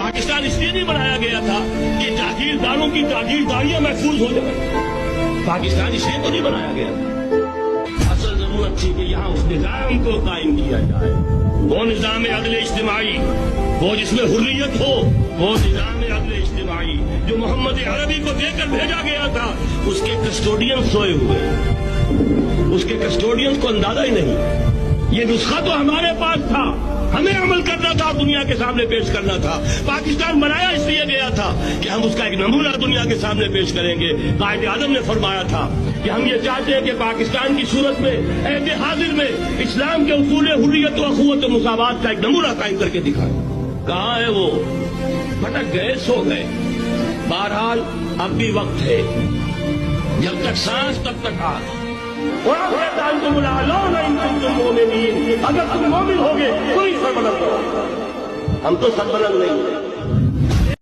पाकिस्तान इसलिए नहीं बनाया गया था कि जागीरदारों की जागीरदारियां महफूज हो जाए। पाकिस्तान इसलिए तो नहीं बनाया गया था। असल जरूरत थी कि यहाँ उस निजाम को कायम किया जाए, वो निजाम अदल इज्तिमाई, वो जिसमें हुर्रियत हो, वो निजाम अदल इज्तिमाई जो मोहम्मद अरबी को देकर भेजा गया था। उसके कस्टोडियन सोए हुए, उसके कस्टोडियन को अंदाजा ही नहीं। ये नुस्खा तो हमारे पास था, हमें अमल करना था, दुनिया के सामने पेश करना था। पाकिस्तान बनाया इसलिए गया था कि हम उसका एक नमूना दुनिया के सामने पेश करेंगे। कायद आजम ने फरमाया था कि हम ये चाहते हैं कि पाकिस्तान की सूरत में, ऐसे हाजिर में, इस्लाम के उसूल हुर्रियत व अखुवत व मुसावात का एक नमूना कायम करके दिखाएं। कहाँ है वो? भटक गए, सो गए। बहरहाल अब भी वक्त है, जब तक सांस तब तक आस। अगर तुम मोमिन होगे तो ही सरबलंद करो। हम तो सरबलंद नहीं हैं।